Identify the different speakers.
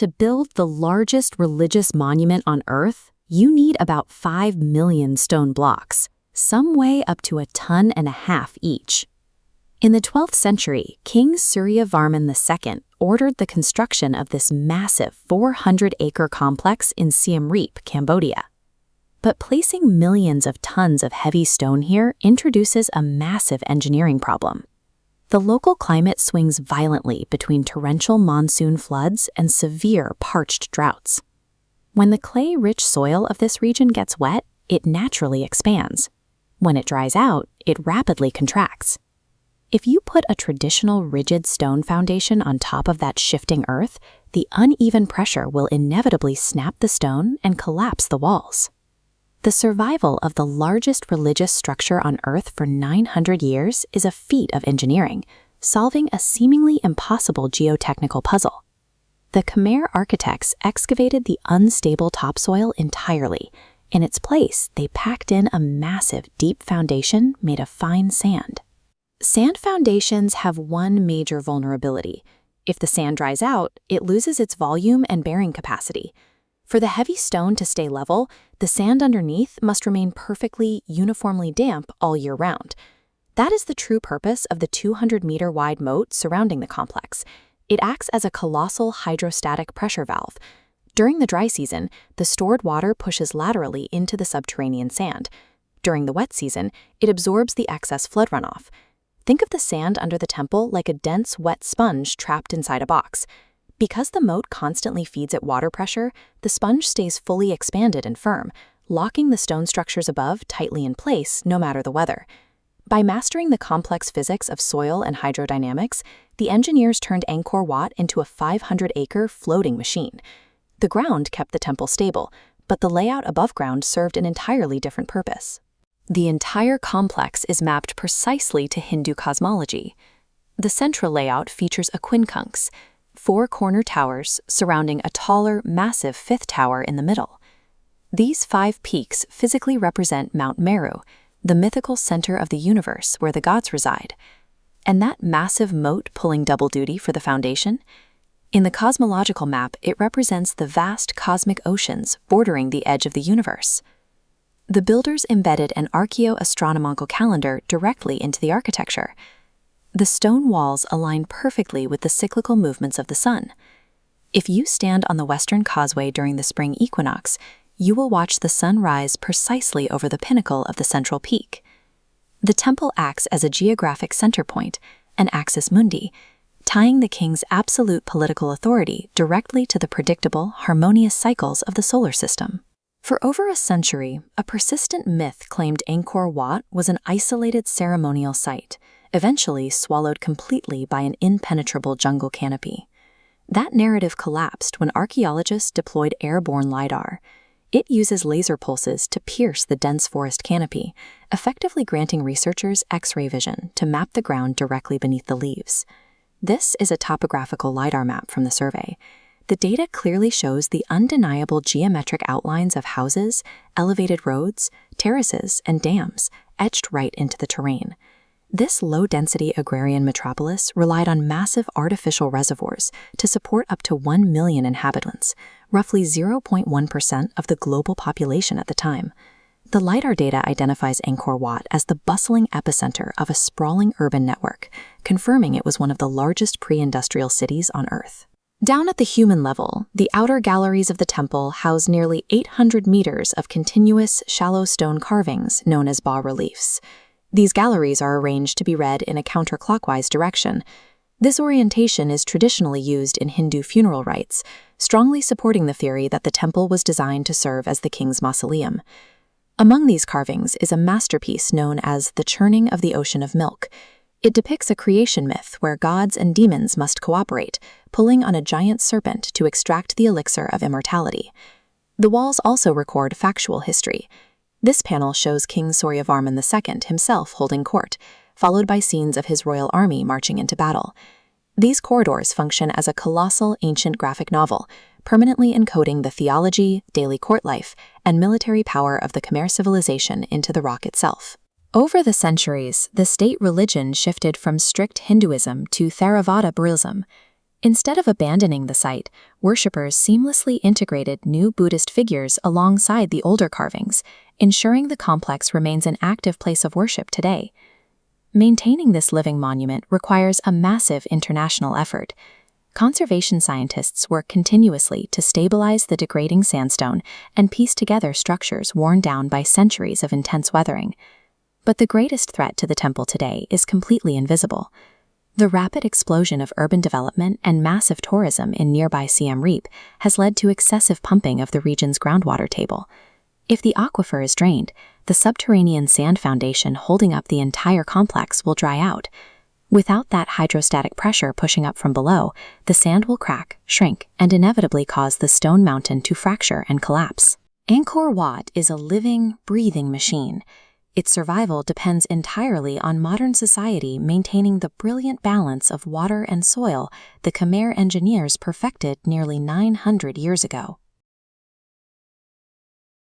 Speaker 1: To build the largest religious monument on Earth, you need about 5 million stone blocks, some weigh up to 1.5 tons each. In the 12th century, King Suryavarman II ordered the construction of this massive 400-acre complex in Siem Reap, Cambodia. But placing millions of tons of heavy stone here introduces a massive engineering problem. The local climate swings violently between torrential monsoon floods and severe parched droughts. When the clay-rich soil of this region gets wet, it naturally expands. When it dries out, it rapidly contracts. If you put a traditional rigid stone foundation on top of that shifting earth, the uneven pressure will inevitably snap the stone and collapse the walls. The survival of the largest religious structure on Earth for 900 years is a feat of engineering, solving a seemingly impossible geotechnical puzzle. The Khmer architects excavated the unstable topsoil entirely. In its place, they packed in a massive, deep foundation made of fine sand. Sand foundations have one major vulnerability. If the sand dries out, it loses its volume and bearing capacity. For the heavy stone to stay level, the sand underneath must remain perfectly, uniformly damp all year round. That is the true purpose of the 200-meter-wide moat surrounding the complex. It acts as a colossal hydrostatic pressure valve. During the dry season, the stored water pushes laterally into the subterranean sand. During the wet season, it absorbs the excess flood runoff. Think of the sand under the temple like a dense, wet sponge trapped inside a box. Because the moat constantly feeds it water pressure, the sponge stays fully expanded and firm, locking the stone structures above tightly in place no matter the weather. By mastering the complex physics of soil and hydrodynamics, the engineers turned Angkor Wat into a 500-acre floating machine. The ground kept the temple stable, but the layout above ground served an entirely different purpose. The entire complex is mapped precisely to Hindu cosmology. The central layout features a quincunx, 4 corner towers surrounding a taller, massive 5th tower in the middle. These 5 peaks physically represent Mount Meru, the mythical center of the universe where the gods reside. And that massive moat pulling double duty for the foundation? In the cosmological map, it represents the vast cosmic oceans bordering the edge of the universe. The builders embedded an archaeo-astronomical calendar directly into the architecture. The stone walls align perfectly with the cyclical movements of the sun. If you stand on the western causeway during the spring equinox, you will watch the sun rise precisely over the pinnacle of the central peak. The temple acts as a geographic center point, an axis mundi, tying the king's absolute political authority directly to the predictable, harmonious cycles of the solar system. For over a century, a persistent myth claimed Angkor Wat was an isolated ceremonial site, eventually swallowed completely by an impenetrable jungle canopy. That narrative collapsed when archaeologists deployed airborne LiDAR. It uses laser pulses to pierce the dense forest canopy, effectively granting researchers X-ray vision to map the ground directly beneath the leaves. This is a topographical LiDAR map from the survey. The data clearly shows the undeniable geometric outlines of houses, elevated roads, terraces, and dams etched right into the terrain. This low-density agrarian metropolis relied on massive artificial reservoirs to support up to 1 million inhabitants, roughly 0.1% of the global population at the time. The LiDAR data identifies Angkor Wat as the bustling epicenter of a sprawling urban network, confirming it was one of the largest pre-industrial cities on Earth. Down at the human level, the outer galleries of the temple house nearly 800 meters of continuous, shallow stone carvings known as bas-reliefs. These galleries are arranged to be read in a counterclockwise direction. This orientation is traditionally used in Hindu funeral rites, strongly supporting the theory that the temple was designed to serve as the king's mausoleum. Among these carvings is a masterpiece known as the Churning of the Ocean of Milk. It depicts a creation myth where gods and demons must cooperate, pulling on a giant serpent to extract the elixir of immortality. The walls also record factual history. This panel shows King Suryavarman II himself holding court, followed by scenes of his royal army marching into battle. These corridors function as a colossal ancient graphic novel, permanently encoding the theology, daily court life, and military power of the Khmer civilization into the rock itself. Over the centuries, the state religion shifted from strict Hinduism to Theravada Buddhism. Instead of abandoning the site, worshippers seamlessly integrated new Buddhist figures alongside the older carvings, ensuring the complex remains an active place of worship today. Maintaining this living monument requires a massive international effort. Conservation scientists work continuously to stabilize the degrading sandstone and piece together structures worn down by centuries of intense weathering. But the greatest threat to the temple today is completely invisible. The rapid explosion of urban development and massive tourism in nearby Siem Reap has led to excessive pumping of the region's groundwater table. If the aquifer is drained, the subterranean sand foundation holding up the entire complex will dry out. Without that hydrostatic pressure pushing up from below, the sand will crack, shrink, and inevitably cause the stone mountain to fracture and collapse. Angkor Wat is a living, breathing machine. Its survival depends entirely on modern society maintaining the brilliant balance of water and soil the Khmer engineers perfected nearly 900 years ago.